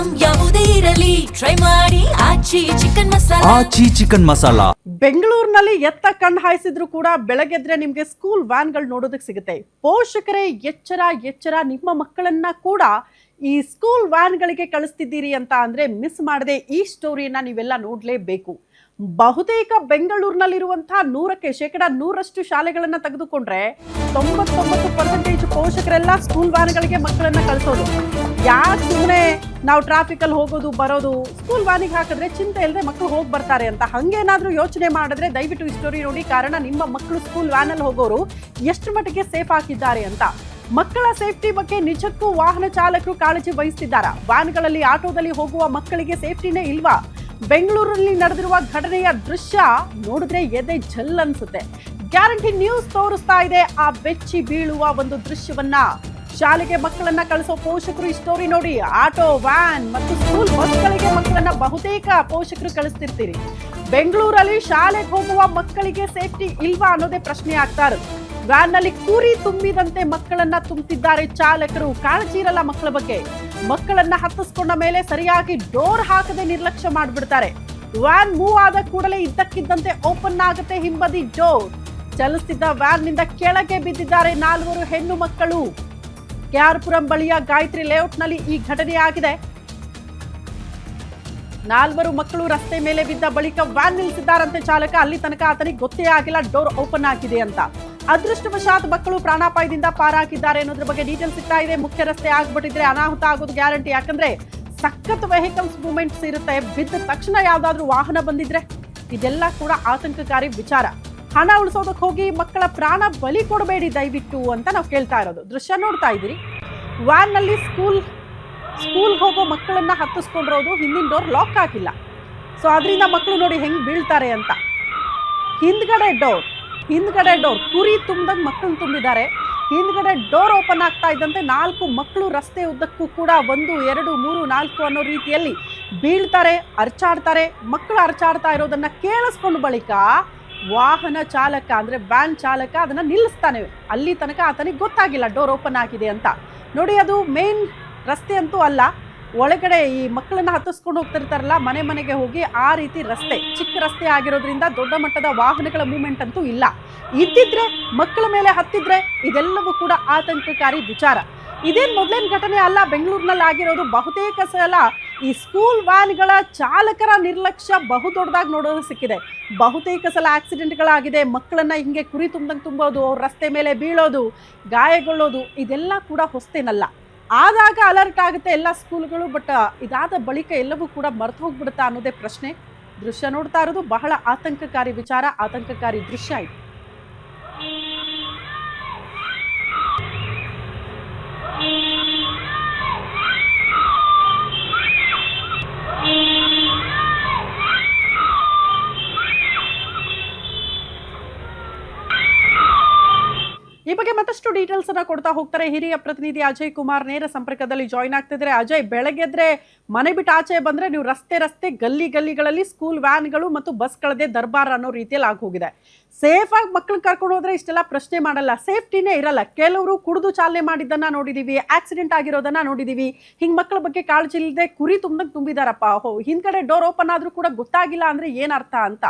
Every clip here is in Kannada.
ಐಟಂ ಯಾವುದೇ ಇರಲಿ ಟ್ರೈ ಮಾಡಿ ಆಚಿ ಚಿಕನ್ ಮಸಾಲಾ. ಬೆಂಗಳೂರಿನಲ್ಲಿ ಎತ್ತ ಕಣ್ಣು ಹಾಯಿಸಿದ್ರು ಕೂಡ ಬೆಳಗ್ಗೆದ್ರೆ ನಿಮ್ಗೆ ಸ್ಕೂಲ್ ವ್ಯಾನ್ಗಳು ನೋಡೋದಕ್ಕೆ ಸಿಗುತ್ತೆ. ಪೋಷಕರೇ ಎಚ್ಚರ, ನಿಮ್ಮ ಮಕ್ಕಳನ್ನ ಕೂಡ ಈ ಸ್ಕೂಲ್ ವ್ಯಾನ್ಗಳಿಗೆ ಕಳಿಸ್ತಿದ್ದೀರಿ ಅಂತ ಅಂದ್ರೆ ಮಿಸ್ ಮಾಡದೆ ಈ ಸ್ಟೋರಿಯನ್ನ ನೀವೆಲ್ಲ ನೋಡ್ಲೇಬೇಕು. ಬಹುತೇಕ ಬೆಂಗಳೂರಿನಲ್ಲಿರುವಂತಹ 100% ಶಾಲೆಗಳನ್ನ ತೆಗೆದುಕೊಂಡ್ರೆ 99% ಪೋಷಕರೆಲ್ಲ ಸ್ಕೂಲ್ ವ್ಯಾನ್ಗಳಿಗೆ ಮಕ್ಕಳನ್ನ ಕಳಿಸೋದು. ಯಾಕೆ ಸುಮ್ಮನೆ ನಾವು ಟ್ರಾಫಿಕ್ ಅಲ್ಲಿ ಹೋಗೋದು ಬರೋದು, ಸ್ಕೂಲ್ ವ್ಯಾನಿಗೆ ಹಾಕಿದ್ರೆ ಚಿಂತೆ ಇಲ್ಲದೆ ಮಕ್ಕಳು ಹೋಗಿ ಬರ್ತಾರೆ ಅಂತ ಹಂಗೇನಾದ್ರೂ ಯೋಚನೆ ಮಾಡಿದ್ರೆ ದಯವಿಟ್ಟು ಈ ಸ್ಟೋರಿ ನೋಡಿ. ಕಾರಣ ನಿಮ್ಮ ಮಕ್ಕಳು ಸ್ಕೂಲ್ ವ್ಯಾನ್ ಅಲ್ಲಿ ಹೋಗೋರು ಎಷ್ಟು ಮಟ್ಟಿಗೆ ಸೇಫ್ ಆಗಿದ್ದಾರೆ ಅಂತ. ಮಕ್ಕಳ ಸೇಫ್ಟಿ ಬಗ್ಗೆ ನಿಜಕ್ಕೂ ವಾಹನ ಚಾಲಕರು ಕಾಳಜಿ ವಹಿಸ್ತಿದ್ದಾರ? ವ್ಯಾನ್ಗಳಲ್ಲಿ ಆಟೋದಲ್ಲಿ ಹೋಗುವ ಮಕ್ಕಳಿಗೆ ಸೇಫ್ಟಿನೇ ಇಲ್ವಾ? ಬೆಂಗಳೂರಲ್ಲಿ ನಡೆದಿರುವ ಘಟನೆಯ ದೃಶ್ಯ ನೋಡಿದ್ರೆ ಎದೆ ಜಲ್ ಅನ್ಸುತ್ತೆ. ಗ್ಯಾರಂಟಿ ನ್ಯೂಸ್ ತೋರಿಸ್ತಾ ಇದೆ ಆ ಬೆಚ್ಚಿ ಬೀಳುವ ಒಂದು ದೃಶ್ಯವನ್ನ. ಶಾಲೆಗೆ ಮಕ್ಕಳನ್ನ ಕಳಿಸೋ ಪೋಷಕರು ಈ ಸ್ಟೋರಿ ನೋಡಿ. ಆಟೋ, ವ್ಯಾನ್ ಮತ್ತು ಸ್ಕೂಲ್ ಬಸ್ಗಳಿಗೆ ಮಕ್ಕಳನ್ನ ಬಹುತೇಕ ಪೋಷಕರು ಕಳಿಸ್ತಿರ್ತೀರಿ. ಬೆಂಗಳೂರಲ್ಲಿ ಶಾಲೆಗೆ ಹೋಗುವ ಮಕ್ಕಳಿಗೆ ಸೇಫ್ಟಿ ಇಲ್ವಾ ಅನ್ನೋದೇ ಪ್ರಶ್ನೆ ಆಗ್ತಾ ಇರೋದು. ವ್ಯಾನ್ ನಲ್ಲಿ ಕುರಿ ತುಂಬಿದಂತೆ ಮಕ್ಕಳನ್ನ ತುಂಬುತ್ತಿದ್ದಾರೆ ಚಾಲಕರು. ಕಾಳಜಿ ಇರಲ್ಲ ಮಕ್ಕಳ ಬಗ್ಗೆ. ಮಕ್ಕಳನ್ನ ಹತ್ತಿಸ್ಕೊಂಡ ಮೇಲೆ ಸರಿಯಾಗಿ ಡೋರ್ ಹಾಕದೆ ನಿರ್ಲಕ್ಷ್ಯ ಮಾಡ್ಬಿಡ್ತಾರೆ. ವ್ಯಾನ್ ಮೂವ್ ಆದ ಕೂಡಲೇ ಇದ್ದಕ್ಕಿದ್ದಂತೆ ಓಪನ್ ಆಗುತ್ತೆ ಹಿಂಬದಿ ಡೋರ್. ಚಲಿಸುತ್ತಿದ್ದ ವ್ಯಾನ್ ನಿಂದ ಕೆಳಗೆ ಬಿದ್ದಿದ್ದಾರೆ 4 ಹೆಣ್ಣು ಮಕ್ಕಳು. ಕೆಆರ್ಪುರಂ ಬಳಿಯ ಗಾಯತ್ರಿ ಲೇಔಟ್ ನಲ್ಲಿ ಈ ಘಟನೆ ಆಗಿದೆ. 4 ಮಕ್ಕಳು ರಸ್ತೆ ಮೇಲೆ ಬಿದ್ದ ಬಳಿಕ ವ್ಯಾನ್ ನಿಲ್ಲಿಸಿದ್ದಾರಂತೆ ಚಾಲಕ. ಅಲ್ಲಿ ತನಕ ಆತನಿಗೆ ಗೊತ್ತೇ ಆಗಿಲ್ಲ ಡೋರ್ ಓಪನ್ ಆಗಿದೆ ಅಂತ. ಅದೃಷ್ಟವಶಾತ್ ಮಕ್ಕಳು ಪ್ರಾಣಾಪಾಯದಿಂದ ಪಾರಾಗಿದ್ದಾರೆ ಅನ್ನೋದ್ರ ಬಗ್ಗೆ ಡೀಟೇಲ್ಸ್ ಸಿಗ್ತಾ ಇದೆ. ಮುಖ್ಯ ರಸ್ತೆ ಆಗ್ಬಿಟ್ಟಿದ್ರೆ ಅನಾಹುತ ಆಗೋದು ಗ್ಯಾರಂಟಿ. ಯಾಕಂದ್ರೆ ಸಖತ್ ವೆಹಿಕಲ್ಸ್ ಮೂವ್ಮೆಂಟ್ಸ್ ಇರುತ್ತೆ. ಬಿದ್ದ ತಕ್ಷಣ ಯಾವ್ದಾದ್ರು ವಾಹನ ಬಂದಿದ್ರೆ ಇದೆಲ್ಲ ಕೂಡ ಆತಂಕಕಾರಿ ವಿಚಾರ. ಹಣ ಉಳಿಸೋದಕ್ಕೆ ಹೋಗಿ ಮಕ್ಕಳ ಪ್ರಾಣ ಬಲಿ ಕೊಡಬೇಡಿ ದಯವಿಟ್ಟು ಅಂತ ನಾವು ಕೇಳ್ತಾ ಇರೋದು. ದೃಶ್ಯ ನೋಡ್ತಾ ಇದ್ದೀರಿ. ವ್ಯಾನ್ ನಲ್ಲಿ ಸ್ಕೂಲ್ ಹೋಗೋ ಮಕ್ಕಳನ್ನ ಹತ್ತಿಸ್ಕೊಂಡಿರೋದು. ಹಿಂದಿನ ಡೋರ್ ಲಾಕ್ ಆಗಿಲ್ಲ. ಸೊ ಅದರಿಂದ ಮಕ್ಕಳು ನೋಡಿ ಹೆಂಗ್ ಬೀಳ್ತಾರೆ ಅಂತ. ಹಿಂದ್ಗಡೆ ಡೋರ್ ಕುರಿ ತುಂಬ್ದಂಗೆ ಮಕ್ಕಳನ್ನ ತುಂಬಿದ್ದಾರೆ. ಹಿಂದ್ಗಡೆ ಡೋರ್ ಓಪನ್ ಆಗ್ತಾ ಇದ್ದಂತೆ 4 ಮಕ್ಕಳು ರಸ್ತೆ ಉದ್ದಕ್ಕೂ ಕೂಡ 1, 2, 3, 4 ಅನ್ನೋ ರೀತಿಯಲ್ಲಿ ಬೀಳ್ತಾರೆ, ಅರ್ಚಾಡ್ತಾರೆ. ಮಕ್ಕಳು ಅರ್ಚಾಡ್ತಾ ಇರೋದನ್ನ ಕೇಳಿಸ್ಕೊಂಡು ಬಳಿಕ ವಾಹನ ಚಾಲಕ ಅಂದ್ರೆ ವ್ಯಾನ್ ಚಾಲಕ ಅದನ್ನ ನಿಲ್ಲಿಸ್ತಾನೆ. ಅಲ್ಲಿ ತನಕ ಆತನಿಗೆ ಗೊತ್ತಾಗಿಲ್ಲ ಡೋರ್ ಓಪನ್ ಆಗಿದೆ ಅಂತ. ನೋಡಿ, ಅದು ಮೇನ್ ರಸ್ತೆ ಅಂತೂ ಅಲ್ಲ. ಒಳಗಡೆ ಈ ಮಕ್ಕಳನ್ನ ಹತ್ತಿಸ್ಕೊಂಡು ಹೋಗ್ತಿರ್ತಾರಲ್ಲ ಮನೆಗೆ ಹೋಗಿ, ಆ ರೀತಿ ರಸ್ತೆ ಚಿಕ್ಕ ರಸ್ತೆ ಆಗಿರೋದ್ರಿಂದ ದೊಡ್ಡ ಮಟ್ಟದ ವಾಹನಗಳ ಮೂವ್ಮೆಂಟ್ ಅಂತೂ ಇಲ್ಲ. ಇದ್ದಿದ್ರೆ ಮಕ್ಕಳ ಮೇಲೆ ಹತ್ತಿದ್ರೆ ಇದೆಲ್ಲವೂ ಕೂಡ ಆತಂಕಕಾರಿ ವಿಚಾರ. ಇದೇನು ಮೊದಲೇನು ಘಟನೆ ಅಲ್ಲ ಬೆಂಗಳೂರಿನಲ್ಲಿ ಆಗಿರೋದು. ಬಹುತೇಕ ಸಲ ಈ ಸ್ಕೂಲ್ ವ್ಯಾನ್ಗಳ ಚಾಲಕರ ನಿರ್ಲಕ್ಷ್ಯ ಬಹುದೊಡ್ಡದಾಗಿ ನೋಡೋದು ಸಿಕ್ಕಿದೆ. ಬಹುತೇಕ ಸಲ ಆಕ್ಸಿಡೆಂಟ್ಗಳಾಗಿದೆ. ಮಕ್ಕಳನ್ನ ಹಿಂಗೆ ಕುರಿ ತುಂಬ್ದಂಗೆ ತುಂಬೋದು, ರಸ್ತೆ ಮೇಲೆ ಬೀಳೋದು, ಗಾಯಗೊಳ್ಳೋದು ಇದೆಲ್ಲ ಕೂಡ ಹೊಸ್ತೇನಲ್ಲ. ಆದಾಗ ಅಲರ್ಟ್ ಆಗುತ್ತೆ ಎಲ್ಲ ಸ್ಕೂಲ್ಗಳು. ಬಟ್ ಇದಾದ ಬಳಿಕ ಎಲ್ಲವೂ ಕೂಡ ಮರೆತು ಹೋಗ್ಬಿಡುತ್ತಾ ಅನ್ನೋದೇ ಪ್ರಶ್ನೆ. ದೃಶ್ಯ ನೋಡ್ತಾ ಇರೋದು ಬಹಳ ಆತಂಕಕಾರಿ ವಿಚಾರ, ಆತಂಕಕಾರಿ ದೃಶ್ಯ ಇದು. ಈ ಬಗ್ಗೆ ಮತ್ತಷ್ಟು ಡೀಟೇಲ್ಸ್ ಅನ್ನ ಕೊಡ್ತಾ ಹೋಗ್ತಾರೆ ಹಿರಿಯ ಪ್ರತಿನಿಧಿ ಅಜಯ್ ಕುಮಾರ್. ನೇರ ಸಂಪರ್ಕದಲ್ಲಿ ಜಾಯಿನ್ ಆಗ್ತಿದ್ರೆ. ಅಜಯ್, ಬೆಳಗ್ಗೆದ್ರೆ ಮನೆ ಬಿಟ್ಟು ಆಚೆ ಬಂದ್ರೆ ನೀವು ರಸ್ತೆ ಗಲ್ಲಿಗಳಲ್ಲಿ ಸ್ಕೂಲ್ ವ್ಯಾನ್ಗಳು ಮತ್ತು ಬಸ್ಗಳದೇ ದರ್ಬಾರ್ ಅನ್ನೋ ರೀತಿಯಲ್ಲಿ ಆಗೋಗಿದೆ. ಸೇಫ್ ಆಗಿ ಮಕ್ಕಳನ್ನ ಕರ್ಕೊಂಡು ಹೋದ್ರೆ ಇಷ್ಟೆಲ್ಲ ಪ್ರಶ್ನೆ ಮಾಡಲ್ಲ, ಸೇಫ್ಟಿನೇ ಇರಲ್ಲ. ಕೆಲವರು ಕುಡಿದು ಚಾಲನೆ ಮಾಡಿದ್ದನ್ನ ನೋಡಿದೀವಿ, ಆಕ್ಸಿಡೆಂಟ್ ಆಗಿರೋದನ್ನ ನೋಡಿದೀವಿ. ಹಿಂಗ್ ಮಕ್ಕಳ ಬಗ್ಗೆ ಕಾಳಜಿ ಇಲ್ಲದೆ ಕುರಿ ತುಂಬಿದಾರಪ್ಪ. ಹಿಂದ್ಗಡೆ ಡೋರ್ ಓಪನ್ ಆದ್ರೂ ಕೂಡ ಗೊತ್ತಾಗಿಲ್ಲ ಅಂದ್ರೆ ಏನರ್ಥ ಅಂತ.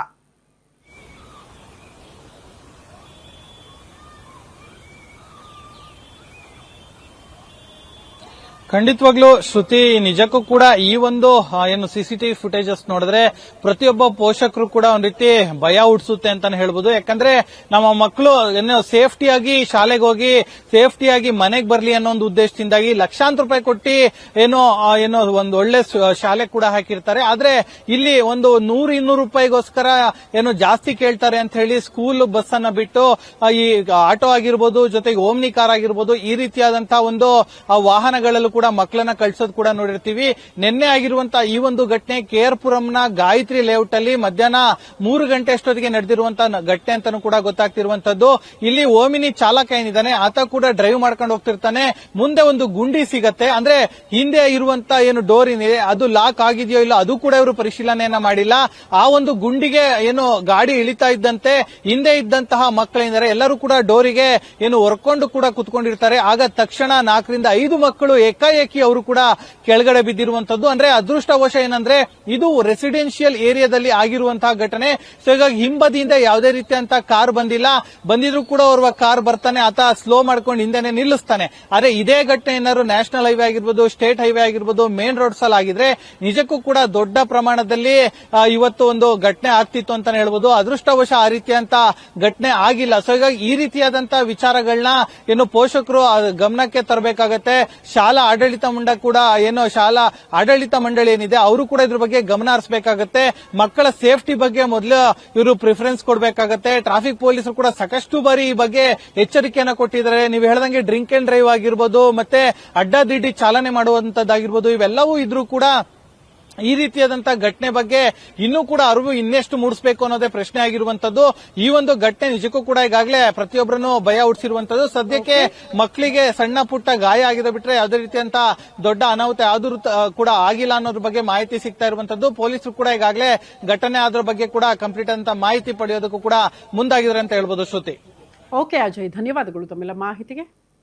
ಖಂಡಿತವಾಗ್ಲೂ ಶ್ರುತಿ, ನಿಜಕ್ಕೂ ಕೂಡ ಈ ಒಂದು ಏನು ಸಿಸಿಟಿವಿ ಫುಟೇಜಸ್ ನೋಡಿದ್ರೆ ಪ್ರತಿಯೊಬ್ಬ ಪೋಷಕರು ಕೂಡ ಒಂದ್ ರೀತಿ ಭಯ ಹುಟ್ಟಿಸುತ್ತೆ ಅಂತಾನೆ ಹೇಳ್ಬೋದು. ಯಾಕಂದ್ರೆ ನಮ್ಮ ಮಕ್ಕಳು ಏನೋ ಸೇಫ್ಟಿಯಾಗಿ ಶಾಲೆಗೆ ಹೋಗಿ ಸೇಫ್ಟಿಯಾಗಿ ಮನೆಗೆ ಬರ್ಲಿ ಅನ್ನೋ ಒಂದು ಉದ್ದೇಶದಿಂದಾಗಿ ಲಕ್ಷಾಂತರ ರೂಪಾಯಿ ಕೊಟ್ಟು ಏನೋ ಒಂದು ಒಳ್ಳೆ ಶಾಲೆ ಕೂಡ ಹಾಕಿರ್ತಾರೆ. ಆದ್ರೆ ಇಲ್ಲಿ ಒಂದು 100-200 ರೂಪಾಯಿಗೋಸ್ಕರ ಏನೋ ಜಾಸ್ತಿ ಕೇಳ್ತಾರೆ ಅಂತ ಹೇಳಿ ಸ್ಕೂಲ್ ಬಸ್ ಅನ್ನ ಬಿಟ್ಟು ಈ ಆಟೋ ಆಗಿರ್ಬೋದು, ಜೊತೆಗೆ ಓಮ್ನಿ ಕಾರ್ ಆಗಿರ್ಬೋದು, ಈ ರೀತಿಯಾದಂತಹ ಒಂದು ವಾಹನಗಳಲ್ಲೂ ಕೂಡ ಮಕ್ಕಳನ್ನ ಕಳಿಸೋದು ಕೂಡ ನೋಡಿರ್ತೀವಿ. ನಿನ್ನೆ ಆಗಿರುವಂತಹ ಈ ಒಂದು ಘಟನೆ ಕೆಆರ್ಪುರಂನ ಗಾಯತ್ರಿ ಲೇಔಟ್ ಅಲ್ಲಿ ಮಧ್ಯಾಹ್ನ 3 ಗಂಟೆ ಅಷ್ಟೊತ್ತಿಗೆ ನಡೆದಿರುವಂತಹ ಘಟನೆ ಅಂತಾನೂ ಕೂಡ ಗೊತ್ತಾಗ್ತಿರುವಂತದ್ದು. ಇಲ್ಲಿ ಓಮಿನಿ ಚಾಲಕ ಏನಿದ್ದಾನೆ ಆತ ಕೂಡ ಡ್ರೈವ್ ಮಾಡ್ಕೊಂಡು ಹೋಗ್ತಿರ್ತಾನೆ. ಮುಂದೆ ಒಂದು ಗುಂಡಿ ಸಿಗತ್ತೆ. ಅಂದ್ರೆ ಹಿಂದೆ ಇರುವಂತ ಏನು ಡೋರ್ ಏನಿದೆ ಅದು ಲಾಕ್ ಆಗಿದೆಯೋ ಇಲ್ಲ ಅದು ಕೂಡ ಇವರು ಪರಿಶೀಲನೆಯನ್ನ ಮಾಡಿಲ್ಲ. ಆ ಒಂದು ಗುಂಡಿಗೆ ಏನು ಗಾಡಿ ಇಳಿತಾ ಇದ್ದಂತೆ ಹಿಂದೆ ಇದ್ದಂತಹ ಮಕ್ಕಳೇನಿದ್ದಾರೆ ಎಲ್ಲರೂ ಕೂಡ ಡೋರಿಗೆ ಏನು ಹೊರ್ಕೊಂಡು ಕೂಡ ಕುತ್ಕೊಂಡಿರ್ತಾರೆ. ಆಗ ತಕ್ಷಣ 4-5 ಮಕ್ಕಳು ಏಕಾಏಕಿ ಅವರು ಕೂಡ ಕೆಳಗಡೆ ಬಿದ್ದಿರುವಂತದ್ದು. ಅಂದ್ರೆ ಅದೃಷ್ಟವಶ ಏನಂದ್ರೆ ಇದು ರೆಸಿಡೆನ್ಷಿಯಲ್ ಏರಿಯಾದಲ್ಲಿ ಆಗಿರುವಂತಹ ಘಟನೆ. ಸೊ ಹೀಗಾಗಿ ಹಿಂಬದಿಯಿಂದ ಯಾವುದೇ ರೀತಿಯಂತ ಕಾರ್ ಬಂದಿದ್ರು ಕೂಡ ಓರ್ವ ಕಾರ್ ಬರ್ತಾನೆ, ಆತ ಸ್ಲೋ ಮಾಡ್ಕೊಂಡು ಹಿಂದೆನೆ ನಿಲ್ಲಿಸ್ತಾನೆ. ಆದ್ರೆ ಇದೇ ಘಟನೆ ಏನಾದ್ರು ನ್ಯಾಷನಲ್ ಹೈವೇ ಆಗಿರ್ಬೋದು, ಸ್ಟೇಟ್ ಹೈವೇ ಆಗಿರ್ಬೋದು, ಮೇನ್ ರೋಡ್ಸ್ ಅಲ್ಲಿ ಆಗಿದ್ರೆ ನಿಜಕ್ಕೂ ಕೂಡ ದೊಡ್ಡ ಪ್ರಮಾಣದಲ್ಲಿ ಇವತ್ತು ಒಂದು ಘಟನೆ ಆಗ್ತಿತ್ತು ಅಂತಾನೆ ಹೇಳ್ಬೋದು. ಅದೃಷ್ಟವಶ ಆ ರೀತಿಯಂತ ಘಟನೆ ಆಗಿಲ್ಲ. ಸೊ ಹೀಗಾಗಿ ಈ ರೀತಿಯಾದಂತಹ ವಿಚಾರಗಳನ್ನ ಏನು ಪೋಷಕರು ಗಮನಕ್ಕೆ ತರಬೇಕಾಗತ್ತೆ. ಶಾಲಾ ಆಡಳಿತ ಮಂಡಳಿ ಏನಿದೆ ಅವರು ಕೂಡ ಇದ್ರ ಬಗ್ಗೆ ಗಮನ ಹರಿಸಬೇಕಾಗತ್ತೆ. ಮಕ್ಕಳ ಸೇಫ್ಟಿ ಬಗ್ಗೆ ಮೊದಲು ಇವರು ಪ್ರಿಫರೆನ್ಸ್ ಕೊಡಬೇಕಾಗತ್ತೆ. ಟ್ರಾಫಿಕ್ ಪೊಲೀಸರು ಕೂಡ ಸಾಕಷ್ಟು ಬಾರಿ ಈ ಬಗ್ಗೆ ಎಚ್ಚರಿಕೆಯನ್ನ ಕೊಟ್ಟಿದ್ದಾರೆ. ನೀವು ಹೇಳ್ದಂಗೆ ಡ್ರಿಂಕ್ ಅಂಡ್ ಡ್ರೈವ್ ಆಗಿರ್ಬೋದು, ಮತ್ತೆ ಅಡ್ಡಾದಿಡ್ಡಿ ಚಾಲನೆ ಮಾಡುವಂತದ್ದಾಗಿರ್ಬೋದು, ಇವೆಲ್ಲವೂ ಇದ್ರೂ ಕೂಡ ಈ ರೀತಿಯಾದಂತಹ ಘಟನೆ ಬಗ್ಗೆ ಇನ್ನೂ ಕೂಡ ಅರಿವು ಇನ್ನೆಷ್ಟು ಮೂಡಿಸಬೇಕು ಅನ್ನೋದೇ ಪ್ರಶ್ನೆ ಆಗಿರುವಂತದ್ದು. ಈ ಒಂದು ಘಟನೆ ನಿಜಕ್ಕೂ ಕೂಡ ಈಗಾಗಲೇ ಪ್ರತಿಯೊಬ್ಬರನ್ನು ಭಯ ಹುಟ್ಟಿಸಿರುವಂತದ್ದು. ಸದ್ಯಕ್ಕೆ ಮಕ್ಕಳಿಗೆ ಸಣ್ಣ ಪುಟ್ಟ ಗಾಯ ಆಗಿದೆ ಬಿಟ್ರೆ ಯಾವುದೇ ರೀತಿಯಂತ ದೊಡ್ಡ ಅನಾಹುತ ಯಾವ್ದು ಕೂಡ ಆಗಿಲ್ಲ ಅನ್ನೋದ್ರ ಬಗ್ಗೆ ಮಾಹಿತಿ ಸಿಗ್ತಾ ಇರುವಂತದ್ದು. ಪೊಲೀಸರು ಕೂಡ ಈಗಾಗಲೇ ಘಟನೆ ಆದ್ರ ಬಗ್ಗೆ ಕೂಡ ಕಂಪ್ಲೀಟ್ ಅಂತ ಮಾಹಿತಿ ಪಡೆಯೋದಕ್ಕೂ ಕೂಡ ಮುಂದಾಗಿದ್ದಾರೆ ಅಂತ ಹೇಳ್ಬೋದು. ಶ್ರುತಿ. ಓಕೆ ಅಜಯ್, ಧನ್ಯವಾದಗಳು ತಮ್ಮೆಲ್ಲ ಮಾಹಿತಿಗೆ.